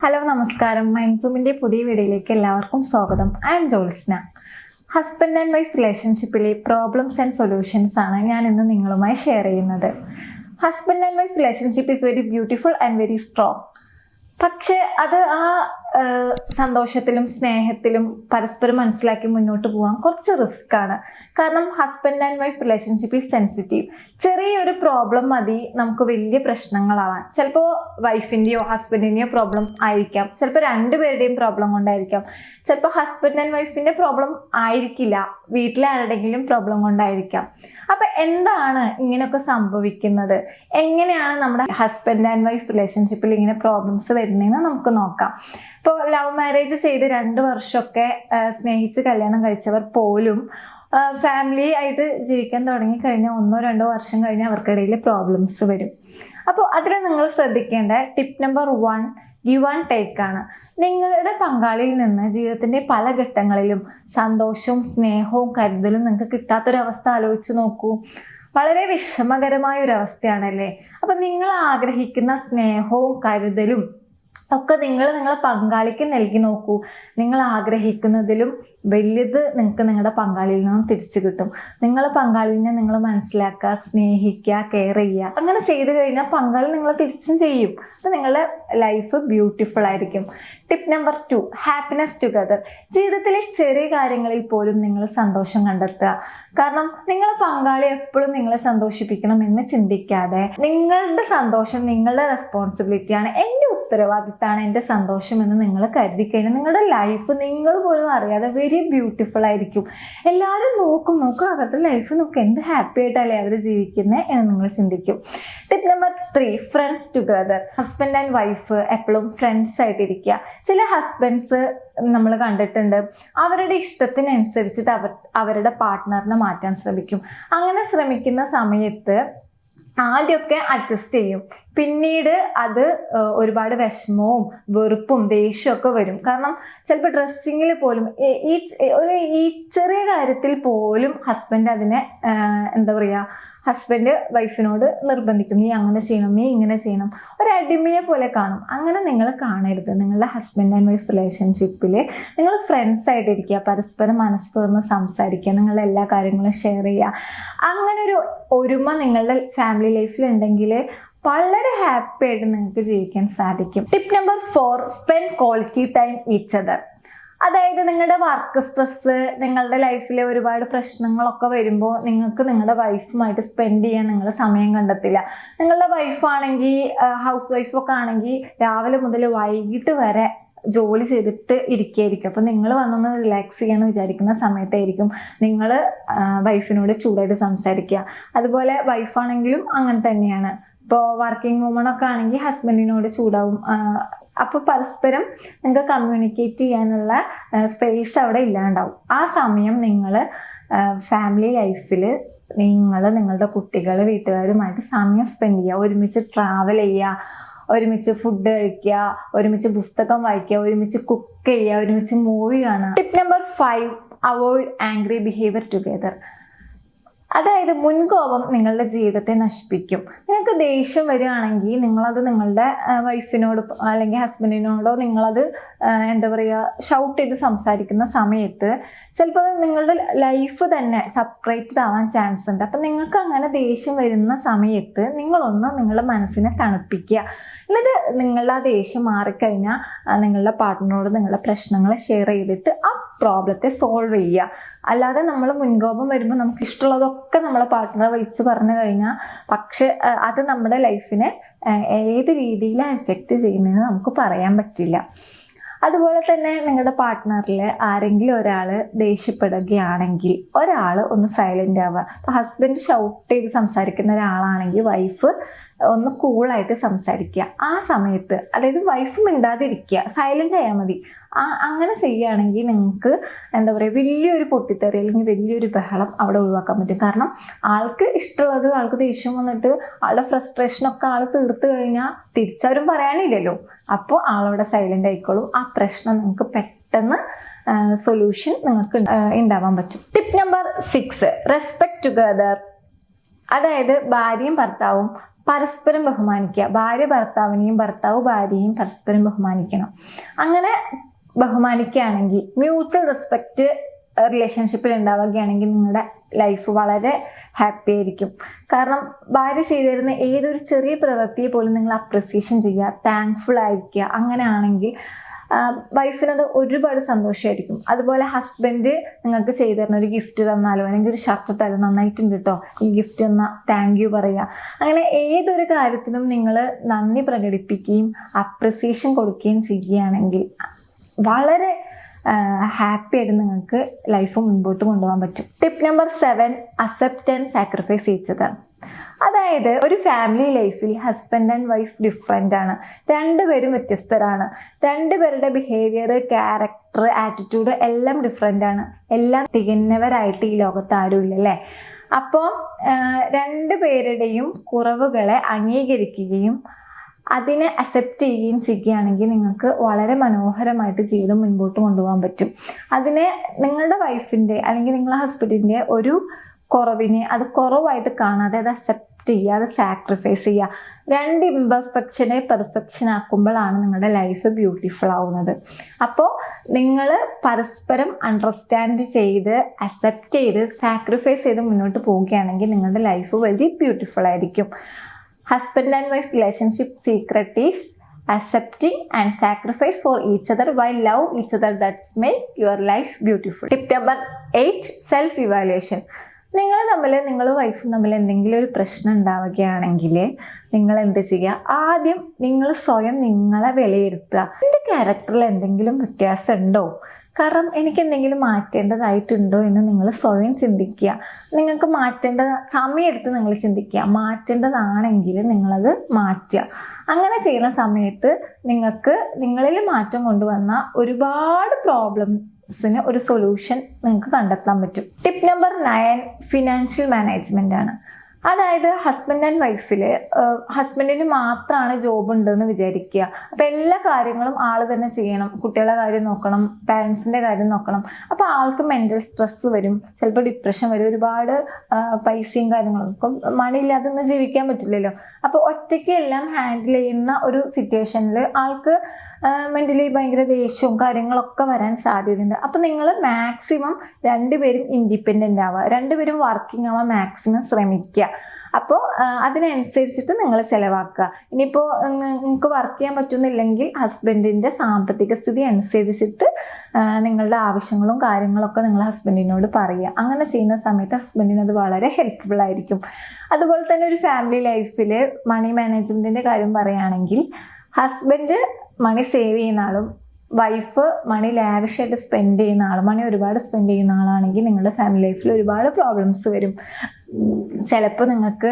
Hello നമസ്കാരം. മൈൻസൂമിന്റെ പുതിയ വീഡിയോയിലേക്ക് എല്ലാവർക്കും സ്വാഗതം. I am Jyotsna. Husband and wife റിലേഷൻഷിപ്പിലെ പ്രോബ്ലംസ് ആൻഡ് സൊല്യൂഷൻസ് ആണ് ഞാൻ ഇന്ന് നിങ്ങളുമായി ഷെയർ ചെയ്യുന്നത്. Husband and wife relationship is very beautiful and very strong. പക്ഷെ അത് സന്തോഷത്തിലും സ്നേഹത്തിലും പരസ്പരം മനസ്സിലാക്കി മുന്നോട്ട് പോകാൻ കുറച്ച് റിസ്ക് ആണ്. കാരണം husband and wife relationship is sensitive. ചെറിയൊരു പ്രോബ്ലം മതി നമുക്ക് വലിയ പ്രശ്നങ്ങളാവാൻ. ചിലപ്പോൾ വൈഫിൻ്റെയോ ഹസ്ബൻഡിൻ്റെയോ പ്രോബ്ലം ആയിരിക്കാം, ചിലപ്പോൾ രണ്ടുപേരുടെയും പ്രോബ്ലം കൊണ്ടായിരിക്കാം, ചിലപ്പോൾ ഹസ്ബൻഡ് ആൻഡ് വൈഫിൻ്റെ പ്രോബ്ലം ആയിരിക്കില്ല, വീട്ടിലെ ആരുടെയെങ്കിലും പ്രോബ്ലം കൊണ്ടായിരിക്കാം. അപ്പൊ എന്താണ് ഇങ്ങനെയൊക്കെ സംഭവിക്കുന്നത്, എങ്ങനെയാണ് നമ്മുടെ ഹസ്ബൻഡ് ആൻഡ് വൈഫ് റിലേഷൻഷിപ്പിൽ ഇങ്ങനെ പ്രോബ്ലംസ് വരുന്നതെന്ന് നമുക്ക് നോക്കാം. ഇപ്പോൾ ലവ് മാരേജ് ചെയ്ത് 2 വർഷമൊക്കെ സ്നേഹിച്ച് കല്യാണം കഴിച്ചവർ പോലും ഫാമിലി ആയിട്ട് ജീവിക്കാൻ തുടങ്ങി കഴിഞ്ഞാൽ 1-2 വർഷം കഴിഞ്ഞ് അവർക്കിടയിൽ പ്രോബ്ലംസ് വരും. അപ്പോൾ അതിൽ നിങ്ങൾ ശ്രദ്ധിക്കേണ്ട tip number 1 give and take ആണ്. നിങ്ങളുടെ പങ്കാളിയിൽ നിന്ന് ജീവിതത്തിന്റെ പല ഘട്ടങ്ങളിലും സന്തോഷവും സ്നേഹവും കരുതലും നിങ്ങൾക്ക് കിട്ടാത്തൊരവസ്ഥ ആലോചിച്ച് നോക്കൂ. വളരെ വിഷമകരമായ ഒരു അവസ്ഥയാണല്ലേ. അപ്പൊ നിങ്ങൾ ആഗ്രഹിക്കുന്ന സ്നേഹവും കരുതലും ഒക്കെ നിങ്ങളെ പങ്കാളിക്ക് നൽകി നോക്കൂ. നിങ്ങൾ ആഗ്രഹിക്കുന്നതിലും വലിയത് നിങ്ങൾക്ക് നിങ്ങളുടെ പങ്കാളിയിൽ നിന്നും തിരിച്ചു കിട്ടും. നിങ്ങളെ പങ്കാളിനെ നിങ്ങൾ മനസ്സിലാക്കുക, സ്നേഹിക്കുക, കെയർ ചെയ്യുക. അങ്ങനെ ചെയ്തു കഴിഞ്ഞാൽ പങ്കാളി നിങ്ങളെ തിരിച്ചും ചെയ്യും. അപ്പൊ നിങ്ങളുടെ ലൈഫ് ബ്യൂട്ടിഫുൾ ആയിരിക്കും. Tip number 2 happiness together. ജീവിതത്തിലെ ചെറിയ കാര്യങ്ങളിൽ പോലും നിങ്ങൾ സന്തോഷം കണ്ടെത്തുക. കാരണം നിങ്ങളെ പങ്കാളി എപ്പോഴും നിങ്ങളെ സന്തോഷിപ്പിക്കണം എന്ന് ചിന്തിക്കാതെ നിങ്ങളുടെ സന്തോഷം നിങ്ങളുടെ റെസ്പോൺസിബിലിറ്റിയാണ്, എൻ്റെ ഉത്തരവാദിത്തമാണ് എൻ്റെ സന്തോഷം എന്ന് നിങ്ങൾ കരുതി കഴിഞ്ഞാൽ നിങ്ങളുടെ ലൈഫ് നിങ്ങൾ പോലും അറിയാതെ വെരി ബ്യൂട്ടിഫുൾ ആയിരിക്കും. എല്ലാവരും നോക്കും അവരുടെ ലൈഫ് നോക്കും, എന്ത് ഹാപ്പി ആയിട്ടല്ലേ അവർ ജീവിക്കുന്നത് എന്ന് നിങ്ങൾ ചിന്തിക്കും. Tip number 3 friends together. Husband and wife എപ്പോഴും ഫ്രണ്ട്സ് ആയിട്ടിരിക്കുക. ചില ഹസ്ബൻഡ്സ് നമ്മൾ കണ്ടിട്ടുണ്ട്, അവരുടെ ഇഷ്ടത്തിനനുസരിച്ചിട്ട് അവരുടെ പാർട്ട്ണറിനെ മാറ്റാൻ ശ്രമിക്കും. അങ്ങനെ ശ്രമിക്കുന്ന സമയത്ത് ആദ്യമൊക്കെ അഡ്ജസ്റ്റ് ചെയ്യും, പിന്നീട് അത് ഒരുപാട് വിഷമവും വെറുപ്പും ദേഷ്യവും ഒക്കെ വരും. കാരണം ചിലപ്പോൾ ഡ്രസ്സിങ്ങിൽ പോലും ഈ ചെറിയ കാര്യത്തിൽ പോലും ഹസ്ബൻഡ് അതിനെ എന്താ പറയുക, ഹസ്ബൻഡ് വൈഫിനോട് നിർബന്ധിക്കും, നീ അങ്ങനെ ചെയ്യണം, നീ ഇങ്ങനെ ചെയ്യണം, ഒരു അടിമയെ പോലെ കാണും. അങ്ങനെ നിങ്ങൾ കാണരുത്. നിങ്ങളുടെ ഹസ്ബൻഡ് ആൻഡ് വൈഫ് റിലേഷൻഷിപ്പിൽ നിങ്ങൾ ഫ്രണ്ട്സ് ആയിട്ടിരിക്കുക, പരസ്പരം മനസ്സ് തുറന്ന് സംസാരിക്കുക, നിങ്ങളുടെ എല്ലാ കാര്യങ്ങളും ഷെയർ ചെയ്യുക. അങ്ങനെ ഒരു ഒരുമ നിങ്ങളുടെ ഫാമിലി ലൈഫിൽ ഉണ്ടെങ്കിൽ വളരെ ഹാപ്പി ആയിട്ട് നിങ്ങൾക്ക് ജീവിക്കാൻ സാധിക്കും. Tip number 4 spend quality time each other. അതായത് നിങ്ങളുടെ വർക്ക് സ്ട്രെസ്, നിങ്ങളുടെ ലൈഫിൽ ഒരുപാട് പ്രശ്നങ്ങളൊക്കെ വരുമ്പോൾ നിങ്ങൾക്ക് നിങ്ങളുടെ വൈഫുമായിട്ട് സ്പെൻഡ് ചെയ്യാൻ നിങ്ങൾ സമയം കണ്ടെത്തില്ല. നിങ്ങളുടെ വൈഫാണെങ്കിൽ ഹൗസ് വൈഫൊക്കെ ആണെങ്കിൽ രാവിലെ മുതൽ വൈകിട്ട് വരെ ജോലി ചെയ്തിട്ട് ഇരിക്കുകയായിരിക്കും. അപ്പം നിങ്ങൾ വന്നൊന്ന് റിലാക്സ് ചെയ്യാന്ന് വിചാരിക്കുന്ന സമയത്തായിരിക്കും നിങ്ങൾ വൈഫിനോട് ചൂടായിട്ട് സംസാരിക്കുക. അതുപോലെ വൈഫാണെങ്കിലും അങ്ങനെ തന്നെയാണ്. ഇപ്പോൾ വർക്കിംഗ് വുമണൊക്കെ ആണെങ്കിൽ ഹസ്ബൻഡിനോട് ചൂടാവും. അപ്പോൾ പരസ്പരം നിങ്ങൾക്ക് കമ്മ്യൂണിക്കേറ്റ് ചെയ്യാനുള്ള സ്പേസ് അവിടെ ഇല്ലാണ്ടാവും. ആ സമയം നിങ്ങൾ ഫാമിലി ലൈഫിൽ നിങ്ങളുടെ കുട്ടികൾ വീട്ടുകാരുമായിട്ട് സമയം സ്പെൻഡ് ചെയ്യുക, ഒരുമിച്ച് ട്രാവൽ ചെയ്യുക, ഒരുമിച്ച് ഫുഡ് കഴിക്കുക, ഒരുമിച്ച് പുസ്തകം വായിക്കുക, ഒരുമിച്ച് കുക്ക് ചെയ്യുക, ഒരുമിച്ച് മൂവി കാണുക. Tip number 5 avoid angry behaviour together. അതായത് മുൻകോപം നിങ്ങളുടെ ജീവിതത്തെ നശിപ്പിക്കും. നിങ്ങൾക്ക് ദേഷ്യം വരികയാണെങ്കിൽ നിങ്ങളത് നിങ്ങളുടെ വൈഫിനോട് അല്ലെങ്കിൽ ഹസ്ബൻഡിനോടോ നിങ്ങളത് എന്താ പറയുക ഷൗട്ട് ചെയ്ത് സംസാരിക്കുന്ന സമയത്ത് ചിലപ്പോൾ നിങ്ങളുടെ ലൈഫ് തന്നെ സെപ്പറേറ്റഡ് ആവാൻ ചാൻസ് ഉണ്ട്. അപ്പം നിങ്ങൾക്ക് അങ്ങനെ ദേഷ്യം വരുന്ന സമയത്ത് നിങ്ങളൊന്ന് നിങ്ങളുടെ മനസ്സിനെ തണുപ്പിക്കുക. എന്നിട്ട് നിങ്ങളുടെ ആ ദേഷ്യം മാറിക്കഴിഞ്ഞാൽ നിങ്ങളുടെ പാർട്ട്ണറോട് നിങ്ങളുടെ പ്രശ്നങ്ങൾ ഷെയർ ചെയ്തിട്ട് ആ പ്രോബ്ലത്തെ സോൾവ് ചെയ്യുക. അല്ലാതെ നമ്മൾ മുൻകോപം വരുമ്പോൾ നമുക്ക് ഇഷ്ടമുള്ളതൊക്കെ നമ്മളെ പാർട്ട്ണറെ വിളിച്ച് പറഞ്ഞു കഴിഞ്ഞാൽ പക്ഷെ അത് നമ്മുടെ ലൈഫിനെ ഏത് രീതിയിലാണ് എഫക്റ്റ് ചെയ്യുന്നതെന്ന് നമുക്ക് പറയാൻ പറ്റില്ല. അതുപോലെ തന്നെ നിങ്ങളുടെ പാർട്ട്ണറിൽ ആരെങ്കിലും ഒരാൾ ദേഷ്യപ്പെടുകയാണെങ്കിൽ ഒരാൾ ഒന്ന് സൈലൻ്റ് ആവുക. അപ്പോൾ ഹസ്ബൻഡ് ഷൗട്ട് ചെയ്ത് സംസാരിക്കുന്ന ഒരാളാണെങ്കിൽ വൈഫ് ഒന്ന് കൂളായിട്ട് സംസാരിക്കുക. ആ സമയത്ത് അതായത് വൈഫ് മിണ്ടാതിരിക്കുക, സൈലൻ്റ് ആയാൽ മതി. അങ്ങനെ ചെയ്യുകയാണെങ്കിൽ നിങ്ങൾക്ക് എന്താ പറയുക വലിയൊരു പൊട്ടിത്തെറി അല്ലെങ്കിൽ വലിയൊരു ബഹളം അവിടെ ഒഴിവാക്കാൻ പറ്റും. കാരണം ആൾക്ക് ഇഷ്ടമുള്ളത്, ആൾക്ക് ദേഷ്യം വന്നിട്ട് ആളുടെ ഫ്രസ്ട്രേഷനൊക്കെ ആൾ തീർത്ത് കഴിഞ്ഞാൽ തിരിച്ചവരും പറയാനില്ലല്ലോ. അപ്പോൾ ആളവിടെ സൈലൻ്റ് ആയിക്കോളും. ആ പ്രശ്നം നിങ്ങൾക്ക് പെട്ടെന്ന് സൊല്യൂഷൻ നിങ്ങൾക്ക് ഉണ്ടാവാൻ പറ്റും. Tip number 6 respect together. അതായത് ഭാര്യയും ഭർത്താവും പരസ്പരം ബഹുമാനിക്കുക. ഭാര്യ ഭർത്താവിനെയും ഭർത്താവ് ഭാര്യയെയും പരസ്പരം ബഹുമാനിക്കണം. അങ്ങനെ ബഹുമാനിക്കുകയാണെങ്കിൽ, മ്യൂച്വൽ റെസ്പെക്റ്റ് റിലേഷൻഷിപ്പിൽ ഉണ്ടാവുകയാണെങ്കിൽ നിങ്ങളുടെ ലൈഫ് വളരെ ഹാപ്പി ആയിരിക്കും. കാരണം ഭാര്യ ചെയ്തു തരുന്ന ഏതൊരു ചെറിയ പ്രവൃത്തിയെ പോലും നിങ്ങൾ അപ്രിസിയേഷൻ ചെയ്യുക, താങ്ക്ഫുൾ ആയിരിക്കുക. അങ്ങനെയാണെങ്കിൽ വൈഫിനത് ഒരുപാട് സന്തോഷമായിരിക്കും. അതുപോലെ ഹസ്ബൻഡ് നിങ്ങൾക്ക് ചെയ്തു തരുന്ന ഒരു ഗിഫ്റ്റ് തന്നാലോ, അല്ലെങ്കിൽ ഒരു ഷർട്ട് തരും, നന്നായിട്ടുണ്ട് കേട്ടോ ഈ ഗിഫ്റ്റ് തന്നാൽ താങ്ക് യു പറയുക. അങ്ങനെ ഏതൊരു കാര്യത്തിനും നിങ്ങൾ നന്ദി പ്രകടിപ്പിക്കുകയും അപ്രിസിയേഷൻ കൊടുക്കുകയും ചെയ്യുകയാണെങ്കിൽ വളരെ ഹാപ്പി ആയിട്ട് നിങ്ങൾക്ക് ലൈഫ് മുൻപോട്ട് കൊണ്ടുപോകാൻ പറ്റും. Tip number 7, accept and sacrifice each other. അതായത് ഒരു ഫാമിലി ലൈഫിൽ ഹസ്ബൻഡ് ആൻഡ് വൈഫ് ഡിഫറെൻ്റ് ആണ്. രണ്ടുപേരും വ്യത്യസ്തരാണ്. രണ്ടുപേരുടെ ബിഹേവിയർ, ക്യാരക്ടർ, ആറ്റിറ്റ്യൂഡ് എല്ലാം ഡിഫറെൻ്റ് ആണ്. എല്ലാം തികഞ്ഞവരായിട്ട് ഈ ലോകത്ത് ആരും ഇല്ല അല്ലേ? അപ്പോൾ രണ്ടുപേരുടെയും കുറവുകളെ അംഗീകരിക്കുകയും അതിനെ അക്സെപ്റ്റ് ചെയ്യുകയും ചെയ്യുകയാണെങ്കിൽ നിങ്ങൾക്ക് വളരെ മനോഹരമായിട്ട് ജീവിതം മുൻപോട്ട് കൊണ്ടുപോകാൻ പറ്റും. അതിനെ നിങ്ങളുടെ വൈഫിൻ്റെ അല്ലെങ്കിൽ നിങ്ങളുടെ ഹസ്ബൻഡിൻ്റെ ഒരു കുറവിനെ അത് കുറവായിട്ട് കാണാതെ അത് അക്സെപ്റ്റ് ചെയ്യുക, അത് സാക്രിഫൈസ് ചെയ്യുക. രണ്ട് ഇംപെർഫെക്ഷനെ പെർഫെക്ഷൻ ആക്കുമ്പോഴാണ് നിങ്ങളുടെ ലൈഫ് ബ്യൂട്ടിഫുൾ ആവുന്നത്. അപ്പോൾ നിങ്ങൾ പരസ്പരം അണ്ടർസ്റ്റാൻഡ് ചെയ്ത് അക്സെപ്റ്റ് ചെയ്ത് സാക്രിഫൈസ് ചെയ്ത് മുന്നോട്ട് പോവുകയാണെങ്കിൽ നിങ്ങളുടെ ലൈഫ് വെരി ബ്യൂട്ടിഫുൾ ആയിരിക്കും. Husband and wife relationship secret is accepting and sacrifice for each other while love each other. That's make your life beautiful. Tip number 8, self evaluation. നിങ്ങളും വൈഫും തമ്മിൽ എന്തെങ്കിലും ഒരു പ്രശ്നം ഉണ്ടാവുകയാണെങ്കിൽ നിങ്ങൾ എന്ത് ചെയ്യുക? ആദ്യം നിങ്ങൾ സ്വയം നിങ്ങളെ വിലയിരുത്തുക. എൻ്റെ ക്യാരക്ടറിൽ എന്തെങ്കിലും വ്യത്യാസം ഉണ്ടോ? കാരണം എനിക്ക് എന്തെങ്കിലും മാറ്റേണ്ടതായിട്ടുണ്ടോ എന്ന് നിങ്ങൾ സ്വയം ചിന്തിക്കുക. നിങ്ങൾക്ക് സമയമെടുത്ത് നിങ്ങൾ ചിന്തിക്കുക. മാറ്റേണ്ടതാണെങ്കിൽ നിങ്ങളത് മാറ്റുക. അങ്ങനെ ചെയ്യുന്ന സമയത്ത് നിങ്ങൾക്ക് നിങ്ങളിൽ മാറ്റം കൊണ്ടുവന്ന ഒരുപാട് പ്രോബ്ലംസിന് ഒരു സൊല്യൂഷൻ നിങ്ങൾക്ക് കണ്ടെത്താൻ പറ്റും. ടിപ്പ് നമ്പർ 9, ഫിനാൻഷ്യൽ മാനേജ്മെന്റ് ആണ്. അതായത് ഹസ്ബൻഡ് ആൻഡ് വൈഫിൽ ഹസ്ബൻഡിന് മാത്രമാണ് ജോബ് ഉണ്ടെന്ന് വിചാരിക്കുക. അപ്പം എല്ലാ കാര്യങ്ങളും ആൾ തന്നെ ചെയ്യണം. കുട്ടികളുടെ കാര്യം നോക്കണം, പാരൻസിൻ്റെ കാര്യം നോക്കണം. അപ്പോൾ ആൾക്ക് മെൻ്റൽ സ്ട്രെസ് വരും, ചിലപ്പോൾ ഡിപ്രഷൻ വരും. ഒരുപാട് പൈസയും കാര്യങ്ങളും, ഇപ്പം മണി ഇല്ലാതെ ഒന്നും ജീവിക്കാൻ പറ്റില്ലല്ലോ. അപ്പോൾ ഒറ്റയ്ക്ക് എല്ലാം ഹാൻഡിൽ ചെയ്യുന്ന ഒരു സിറ്റുവേഷനിൽ ആൾക്ക് മെൻ്റലി ഭയങ്കര ദേഷ്യവും കാര്യങ്ങളൊക്കെ വരാൻ സാധ്യതയുണ്ട്. അപ്പോൾ നിങ്ങൾ മാക്സിമം രണ്ടുപേരും ഇൻഡിപെൻഡൻ്റ് ആവുക, രണ്ടുപേരും വർക്കിംഗ് ആവാൻ മാക്സിമം ശ്രമിക്കുക. അപ്പോൾ അതിനനുസരിച്ചിട്ട് നിങ്ങൾ ചിലവാക്കുക. ഇനിയിപ്പോൾ നിങ്ങൾക്ക് വർക്ക് ചെയ്യാൻ പറ്റുന്നില്ലെങ്കിൽ ഹസ്ബൻഡിൻ്റെ സാമ്പത്തിക സ്ഥിതി അനുസരിച്ചിട്ട് നിങ്ങളുടെ ആവശ്യങ്ങളും കാര്യങ്ങളൊക്കെ നിങ്ങൾ ഹസ്ബൻഡിനോട് പറയുക. അങ്ങനെ ചെയ്യുന്ന സമയത്ത് ഹസ്ബൻഡിന് അത് വളരെ ഹെൽപ്ഫുൾ ആയിരിക്കും. അതുപോലെ തന്നെ ഒരു ഫാമിലി ലൈഫിൽ മണി മാനേജ്മെൻറ്റിൻ്റെ കാര്യം പറയുകയാണെങ്കിൽ ഹസ്ബൻഡ് മണി സേവ് ചെയ്യുന്ന ആളും വൈഫ് മണി ലാവിഷായിട്ട് സ്പെൻഡ് ചെയ്യുന്ന ആളും, മണി ഒരുപാട് സ്പെൻഡ് ചെയ്യുന്ന ആളാണെങ്കിൽ നിങ്ങളുടെ ഫാമിലി ലൈഫിൽ ഒരുപാട് പ്രോബ്ലംസ് വരും. ചിലപ്പോൾ നിങ്ങൾക്ക്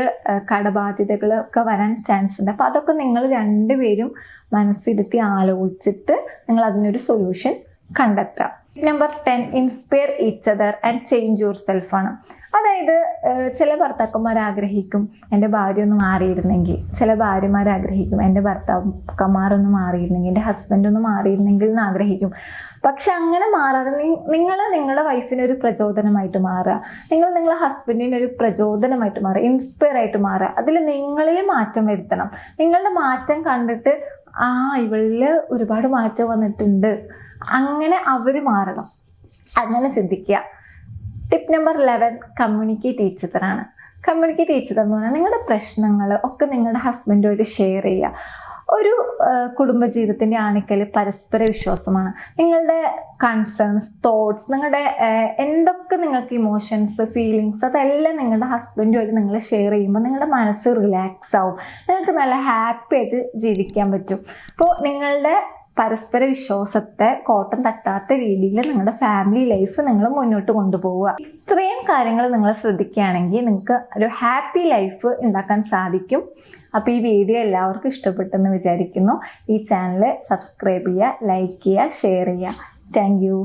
കടബാധ്യതകളൊക്കെ വരാൻ ചാൻസ് ഉണ്ട്. അപ്പോൾ അതൊക്കെ നിങ്ങൾ രണ്ടുപേരും മനസ്സിരുത്തി ആലോചിച്ചിട്ട് നിങ്ങൾ അതിനൊരു സൊല്യൂഷൻ കണ്ടെത്തുക. Number 10, inspire each other and change your self ആണ്. അതായത് ചില ഭർത്താക്കന്മാർ ആഗ്രഹിക്കും എൻ്റെ ഭാര്യ ഒന്ന് മാറിയിരുന്നെങ്കിൽ, ചില ഭാര്യമാർ ആഗ്രഹിക്കും എൻ്റെ ഭർത്താക്കന്മാരൊന്ന് മാറിയിരുന്നെങ്കിൽ, എൻ്റെ ഹസ്ബൻഡ് ഒന്ന് മാറിയിരുന്നെങ്കിൽ എന്ന് ആഗ്രഹിക്കും. പക്ഷെ അങ്ങനെ മാറാതെ നിങ്ങൾ നിങ്ങളുടെ വൈഫിന് ഒരു പ്രചോദനമായിട്ട് മാറുക, നിങ്ങൾ നിങ്ങളുടെ ഹസ്ബൻഡിന് ഒരു പ്രചോദനമായിട്ട് മാറുക, ഇൻസ്പയർ ആയിട്ട് മാറുക. അതിൽ നിങ്ങളിൽ മാറ്റം വരുത്തണം. നിങ്ങളുടെ മാറ്റം കണ്ടിട്ട് ഇവളിൽ ഒരുപാട് മാറ്റം വന്നിട്ടുണ്ട്, അങ്ങനെ അവർ മാറണം, അങ്ങനെ ചിന്തിക്കുക. Tip number 11, communicate each other ആണ്. കമ്മ്യൂണിക്കേറ്റ് ഈച്ച് അതർ എന്ന് പറഞ്ഞാൽ നിങ്ങളുടെ പ്രശ്നങ്ങൾ ഒക്കെ നിങ്ങളുടെ ഹസ്ബൻഡുമായിട്ട് ഷെയർ ചെയ്യുക. ഒരു കുടുംബജീവിതത്തിൻ്റെ ആണിക്കൽ പരസ്പര വിശ്വാസമാണ്. നിങ്ങളുടെ കൺസേൺസ്, തോട്ട്സ്, നിങ്ങളുടെ എന്തൊക്കെ നിങ്ങൾക്ക് ഇമോഷൻസ്, ഫീലിങ്സ് അതെല്ലാം നിങ്ങളുടെ ഹസ്ബൻഡുമായിട്ട് നിങ്ങൾ ഷെയർ ചെയ്യുമ്പോൾ നിങ്ങളുടെ മനസ്സ് റിലാക്സ് ആവും, നിങ്ങൾക്ക് നല്ല ഹാപ്പി ആയിട്ട് ജീവിക്കാൻ പറ്റും. അപ്പോൾ നിങ്ങളുടെ പരസ്പര വിശ്വാസത്തെ കോട്ടം തട്ടാത്ത രീതിയിൽ നിങ്ങളുടെ ഫാമിലി ലൈഫ് നിങ്ങൾ മുന്നോട്ട് കൊണ്ടുപോവുക. ഇത്രയും കാര്യങ്ങൾ നിങ്ങൾ ശ്രദ്ധിക്കുകയാണെങ്കിൽ നിങ്ങൾക്ക് ഒരു ഹാപ്പി ലൈഫ് ഉണ്ടാക്കാൻ സാധിക്കും. അപ്പോൾ ഈ വീഡിയോ എല്ലാവർക്കും ഇഷ്ടപ്പെട്ടെന്ന് വിചാരിക്കുന്നു. ഈ ചാനൽ സബ്സ്ക്രൈബ് ചെയ്യുക, ലൈക്ക് ചെയ്യുക, ഷെയർ ചെയ്യുക. Thank you.